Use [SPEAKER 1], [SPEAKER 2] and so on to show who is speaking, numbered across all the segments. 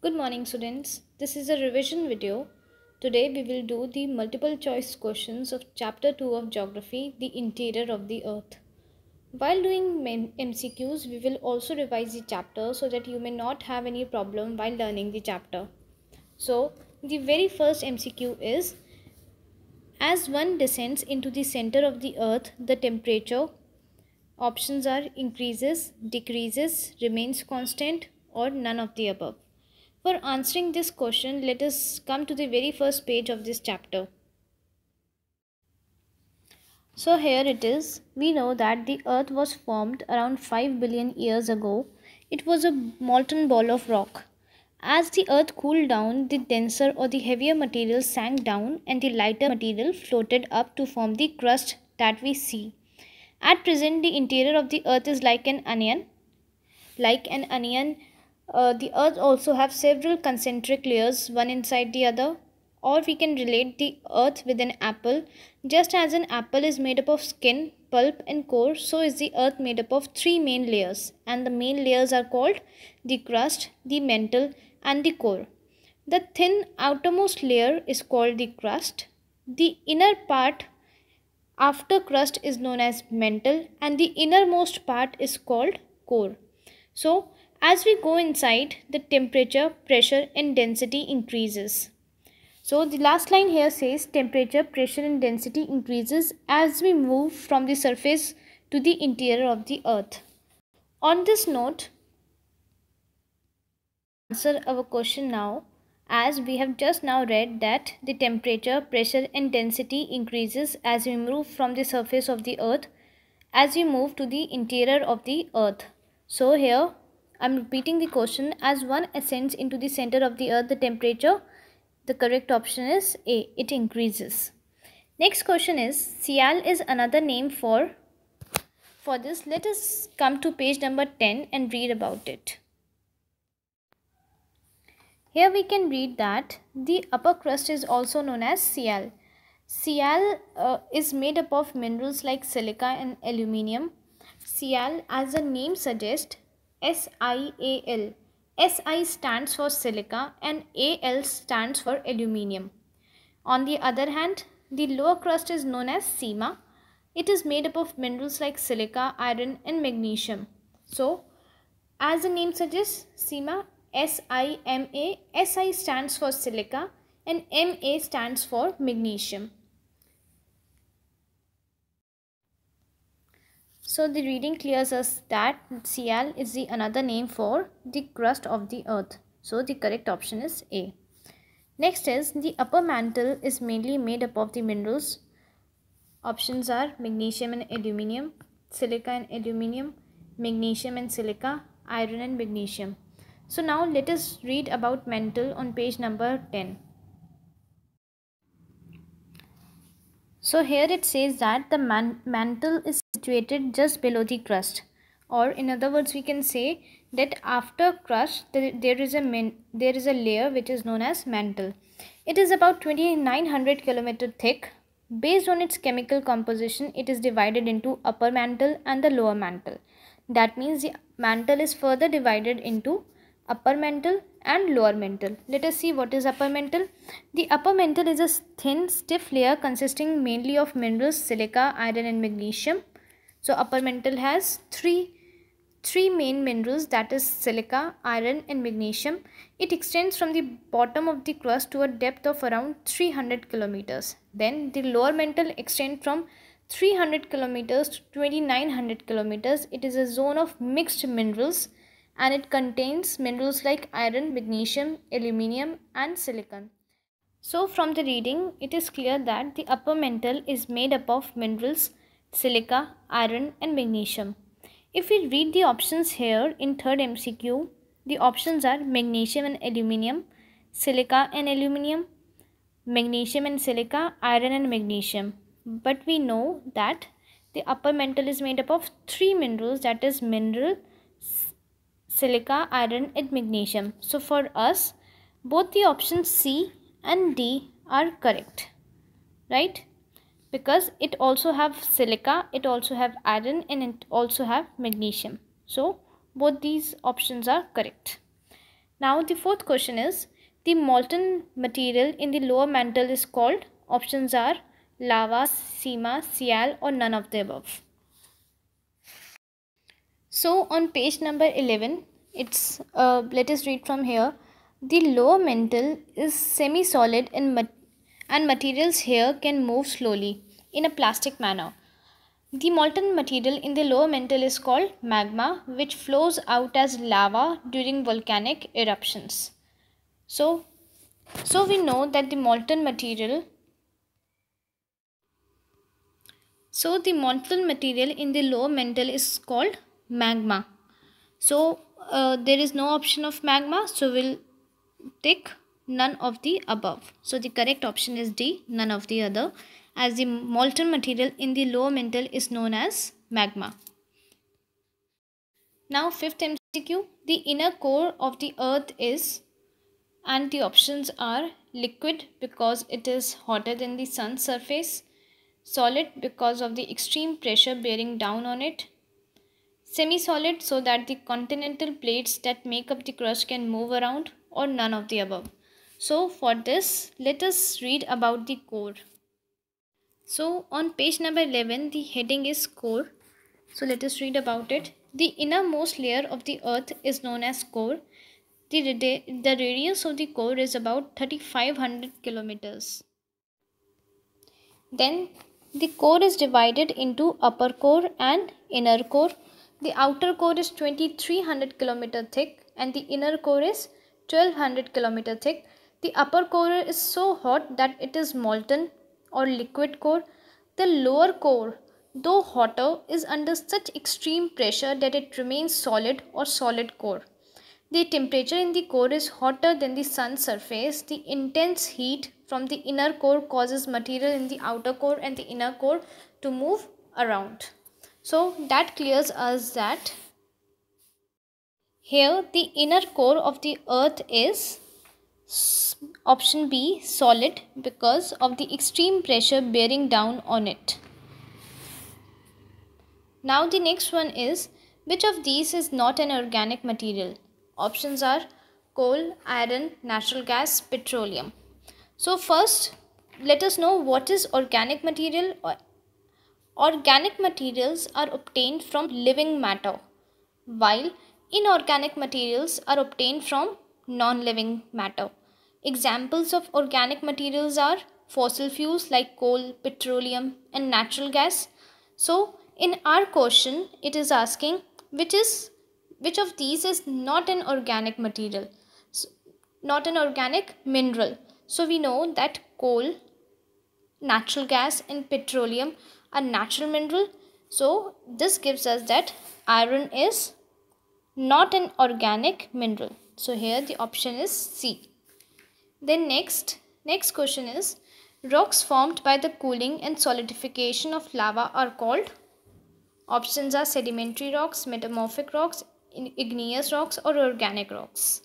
[SPEAKER 1] Good morning students. This is a revision video. Today we will do the multiple choice questions of chapter 2 of geography, the interior of the earth. While doing MCQs, we will also revise the chapter so that you may not have any problem while learning the chapter. So, the very first MCQ is, as one descends into the center of the earth, the temperature options are increases, decreases, remains constant, or none of the above. For answering this question, let us come to the very first page of this chapter. So here it is. We know that the earth was formed around 5 billion years ago. It was a molten ball of rock. As the earth cooled down, the denser or the heavier material sank down and the lighter material floated up to form the crust that we see. At present, the interior of the earth is like an onion. The earth also have several concentric layers, one inside the other. Or we can relate the earth with an apple. Just as an apple is made up of skin, pulp and core, so is the earth made up of three main layers. And the main layers are called the crust, the mantle and the core. The thin outermost layer is called the crust. The inner part after crust is known as mantle and the innermost part is called core. So, as we go inside, the temperature, pressure and density increases. So, the last line here says temperature, pressure and density increases as we move from the surface to the interior of the earth. On this note, answer our question now, as we have just now read that the temperature, pressure and density increases as we move from the surface of the earth as we move to the interior of the earth. So here I am repeating the question. As one ascends into the center of the earth, the temperature, the correct option is A, it increases. Next question is, Sial is another name for this. Let us come to page number 10 and read about it. Here we can read that the upper crust is also known as Sial. Sial is made up of minerals like silica and aluminium. Sial, as the name suggests, SiAl. Si stands for silica and Al stands for aluminium. On the other hand, the lower crust is known as Sima. It is made up of minerals like silica, iron and magnesium. So, as the name suggests, Sima, SiMa, Si stands for silica and Ma stands for magnesium. So the reading clears us that Sial is the another name for the crust of the earth. So the correct option is A. Next is, the upper mantle is mainly made up of the minerals. Options are magnesium and aluminium, silica and aluminium, magnesium and silica, iron and magnesium. So now let us read about mantle on page number 10. So here it says that the mantle is situated just below the crust, or in other words we can say that after crust there is a layer which is known as mantle. It is about 2900 km thick. Based on its chemical composition, it is divided into upper mantle and the lower mantle. That means the mantle is further divided into upper mantle and lower mantle. Let us see what is upper mantle. The upper mantle is a thin, stiff layer consisting mainly of minerals silica, iron and magnesium. So upper mantle has three main minerals, that is silica, iron and magnesium. It extends from the bottom of the crust to a depth of around 300 kilometers. Then the lower mantle extends from 300 kilometers to 2900 kilometers. It is a zone of mixed minerals and it contains minerals like iron, magnesium, aluminium and silicon. So from the reading, it is clear that the upper mantle is made up of minerals silica, iron and magnesium. If we read the options here in third MCQ, the options are magnesium and aluminium, silica and aluminium, magnesium and silica, iron and magnesium. But we know that the upper mantle is made up of three minerals, that is mineral, silica, iron and magnesium. So for us, both the options C and D are correct, right? Because it also have silica, it also have iron and it also have magnesium. So both these options are correct. Now the fourth question is, the molten material in the lower mantle is called, options are lava, sima, sial, or none of the above. So on page number 11, let us read from here. The lower mantle is semi-solid and materials here can move slowly in a plastic manner. The molten material in the lower mantle is called magma, which flows out as lava during volcanic eruptions. So we know that the molten material in the lower mantle is called magma. So there is no option of magma, so we'll tick none of the above. So the correct option is D, none of the other, as the molten material in the lower mantle is known as magma. Now fifth MCQ, the inner core of the earth is, and the options are liquid because it is hotter than the sun's surface, solid because of the extreme pressure bearing down on it, semi-solid so that the continental plates that make up the crust can move around, or none of the above. So for this, let us read about the core. So on page number 11, the heading is core. So let us read about it. The innermost layer of the earth is known as core. The radius of the core is about 3500 kilometers. Then the core is divided into upper core and inner core. The outer core is 2300 km thick and the inner core is 1200 km thick. The upper core is so hot that it is molten or liquid core. The lower core, though hotter, is under such extreme pressure that it remains solid or solid core. The temperature in the core is hotter than the sun's surface. The intense heat from the inner core causes material in the outer core and the inner core to move around. So that clears us that here the inner core of the earth is option B, solid, because of the extreme pressure bearing down on it. Now the next one is, which of these is not an organic material? Options are coal, iron, natural gas, petroleum. So first, let us know what is organic material. Organic materials are obtained from living matter, while inorganic materials are obtained from non-living matter. Examples of organic materials are fossil fuels like coal, petroleum, and natural gas. So in our question, it is asking which of these is not an organic material, not an organic mineral. So we know that coal, natural gas, and petroleum are natural mineral. So this gives us that iron is not an organic mineral. So here the option is C. Then next question is, rocks formed by the cooling and solidification of lava are called. Options are sedimentary rocks, metamorphic rocks, igneous rocks, or organic rocks.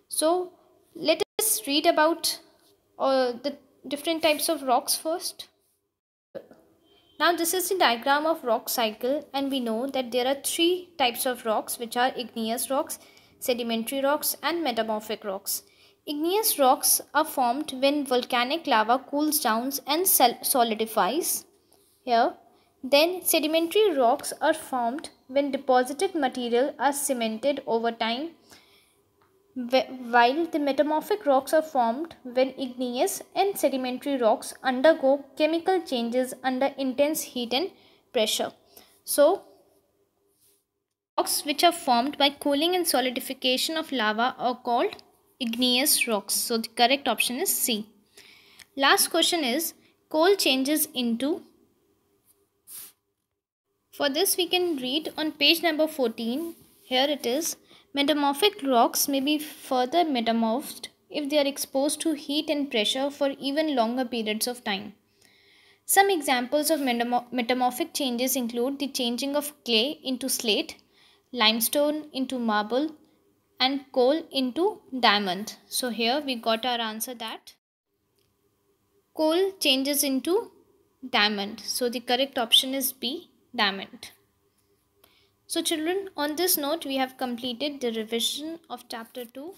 [SPEAKER 1] So let us read about the different types of rocks first. Now this is the diagram of rock cycle, and we know that there are three types of rocks, which are igneous rocks, sedimentary rocks, and metamorphic rocks. Igneous rocks are formed when volcanic lava cools down and solidifies. Here, then sedimentary rocks are formed when deposited material are cemented over time, while the metamorphic rocks are formed when igneous and sedimentary rocks undergo chemical changes under intense heat and pressure. So, rocks which are formed by cooling and solidification of lava are called igneous rocks. So, the correct option is C. Last question is, coal changes into. For this we can read on page number 14. Here it is. Metamorphic rocks may be further metamorphed if they are exposed to heat and pressure for even longer periods of time. Some examples of metamorphic changes include the changing of clay into slate, limestone into marble, and coal into diamond. So here we got our answer that coal changes into diamond. So the correct option is B, diamond. So children, on this note, we have completed the revision of chapter 2.